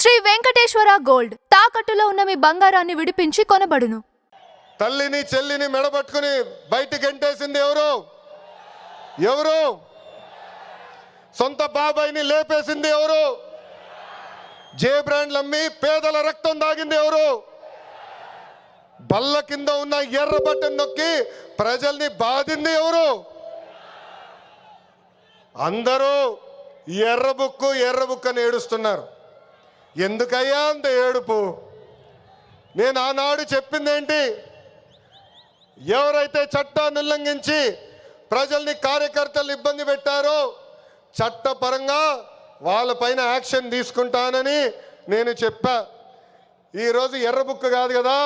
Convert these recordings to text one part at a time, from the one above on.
Shri Venkateswara gold తాకట్టులో ఉన్న మీ బంగారాన్ని విడిపించి కొనబడును. తల్లిని చెల్లిని మెడబట్టుకుని బయటికి ఎంటేసింది ఎవరు? ఎవరు? సొంత బాబాయిని లేపేసింది ఎవరు? జే బ్రాండ్లు అమ్మి పేదల రక్తం దాగింది ఎవరు? బల్ల కింద ఉన్న ఎర్ర బట్టను నొక్కి ప్రజల్ని బాధింది ఎవరు? అందరూ ఎర్ర బుక్కు అని ఏడుస్తున్నారు. ఎందుకయ్యా అంత ఏడుపు? నేను ఆనాడు చెప్పింది ఏంటి? ఎవరైతే చట్టాన్ని ఉల్లంఘించి ప్రజల్ని కార్యకర్తలు ఇబ్బంది పెట్టారో చట్టపరంగా వాళ్ళపైన యాక్షన్ తీసుకుంటానని నేను చెప్పా. ఈరోజు ఎర్ర బుక్ కాదు కదా,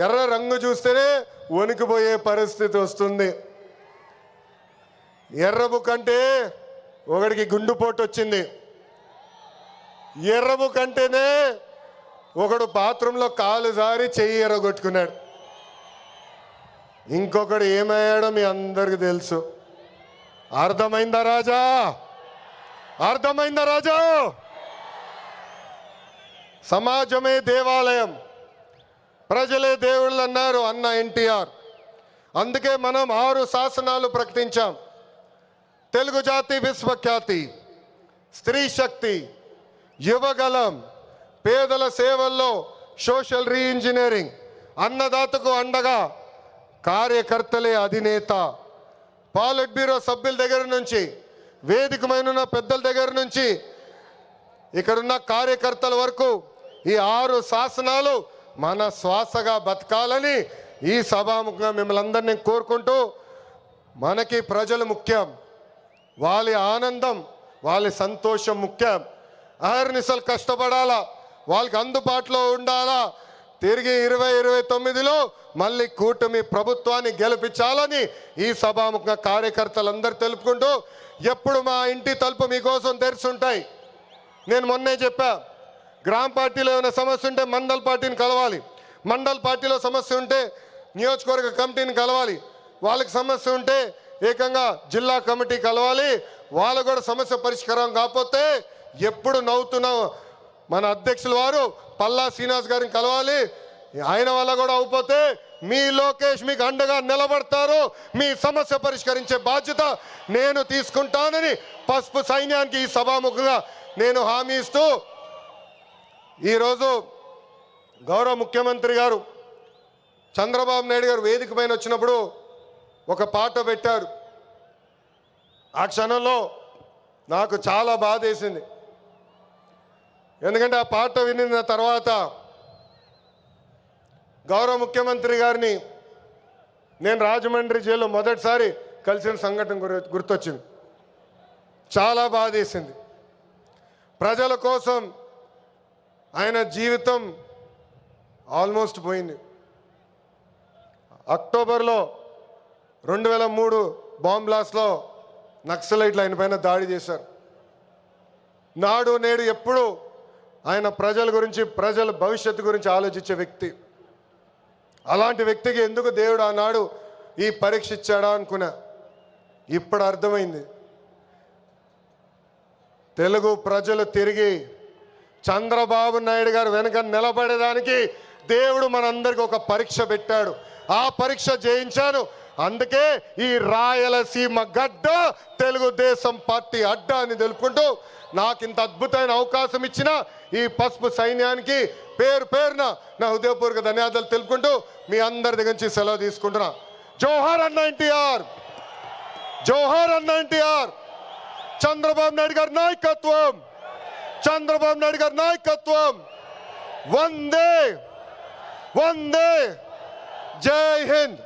ఎర్ర రంగు చూస్తేనే వణికిపోయే పరిస్థితి వస్తుంది. ఎర్ర బుక్ అంటే ఒకడికి గుండుపోటు వచ్చింది. ఎర్ర బుక్ అంటేనే ఒకడు బాత్రూంలో కాలు జారి చెయ్యి ఎర్రగొట్టుకున్నాడు. ఇంకొకడు ఏమయ్యాడో మీ అందరికి తెలుసు. అర్థమైందా రాజా? అర్థమైందా రాజా? సమాజమే దేవాలయం, ప్రజలే దేవుళ్ళు అన్నారు అన్న ఎన్టీఆర్. అందుకే మనం 6 శాసనాలు ప్రకటించాం. తెలుగు జాతి విశ్వఖ్యాతి, స్త్రీ శక్తి, యువగలం, పేదల సేవల్లో సోషల్ రీఇంజనీరింగ్, అన్నదాతకు అండగా కార్యకర్తలే అధినేత. పాలిట్ బ్యూరో సభ్యుల దగ్గర నుంచి, వేదికమైన పెద్దల దగ్గర నుంచి ఇక్కడున్న కార్యకర్తల వరకు ఈ 6 శాసనాలు మన శ్వాసగా బతకాలని ఈ సభాముఖంగా మిమ్మల్ని అందరినీ కోరుకుంటూ, మనకి ప్రజలు ముఖ్యం, వాళ్ళ ఆనందం వాళ్ళ సంతోషం ముఖ్యం. అహర్నిశలు కష్టపడాలా, వాళ్ళకి అందుబాటులో ఉండాలా. తిరిగి 2029లో మళ్ళీ కూటమి ప్రభుత్వాన్ని గెలిపించాలని ఈ సభాముఖంగా కార్యకర్తలందరూ తెలుపుకుంటూ, ఎప్పుడు మా ఇంటి తలుపు మీకోసం తెరిచుంటాయి. నేను మొన్నే చెప్పా, గ్రామ పార్టీలో ఏమైనా సమస్య ఉంటే మండల పార్టీని కలవాలి, మండల పార్టీలో సమస్య ఉంటే నియోజకవర్గ కమిటీని కలవాలి, వాళ్ళకి సమస్య ఉంటే ఏకంగా జిల్లా కమిటీ కలవాలి. వాళ్ళు కూడా సమస్య పరిష్కారం కాకపోతే ఎప్పుడు నవ్వుతున్న మన అధ్యక్షుల వారు పల్లా శ్రీనివాస్ గారిని కలవాలి. ఆయన వల్ల కూడా అయిపోతే మీ లోకేష్ మీకు అండగా నిలబడతారు, మీ సమస్య పరిష్కరించే బాధ్యత నేను తీసుకుంటానని పసుపు సైన్యానికి ఈ సభాముఖంగా నేను హామీ ఇస్తూ, ఈరోజు గౌరవ ముఖ్యమంత్రి గారు చంద్రబాబు నాయుడు గారు వేదిక పైన వచ్చినప్పుడు ఒక పాట పెట్టారు. ఆ క్షణంలో నాకు చాలా బాధ వేసింది. ఎందుకంటే ఆ పాట వినిన తర్వాత గౌరవ ముఖ్యమంత్రి గారిని నేను రాజమండ్రి జైల్లో మొదటిసారి కలిసిన సంఘటన గుర్తొచ్చింది. చాలా బాధ వేసింది. ప్రజల కోసం ఆయన జీవితం ఆల్మోస్ట్ పోయింది. అక్టోబర్లో 2003 బాంబ్ బ్లాస్ట్లో నక్సలైట్లు ఆయన పైన దాడి చేశారు. నాడు నేడు ఎప్పుడు ఆయన ప్రజల గురించి, ప్రజల భవిష్యత్తు గురించి ఆలోచించే వ్యక్తి. అలాంటి వ్యక్తికి ఎందుకు దేవుడు ఆనాడు ఈ పరీక్ష ఇచ్చాడా అనుకున్నా. ఇప్పుడు అర్థమైంది. తెలుగు ప్రజలు తిరిగి చంద్రబాబు నాయుడు గారు వెనక నిలబడేదానికి దేవుడు మనందరికి ఒక పరీక్ష పెట్టాడు. ఆ పరీక్ష జయించాను. అందుకే ఈ రాయలసీమ గడ్డ తెలుగుదేశం పార్టీ అడ్డ అని తెలుపుకుంటూ, నాకు ఇంత అద్భుతమైన అవకాశం ఇచ్చిన ఈ పసుపు సైన్యానికి పేరు పేరున నా హృదయపూర్వక ధన్యవాదాలు తెలుపుకుంటూ మీ అందరి దగ్గర నుంచి సెలవు తీసుకుంటున్నా. జోహార్ అన్న ఎన్టీఆర్, జోహార్ అన్న ఎన్టీఆర్. చంద్రబాబు నాయుడు గారి నాయకత్వం, చంద్రబాబు నాయుడు గారి నాయకత్వం. వందే వందే, జై హింద్.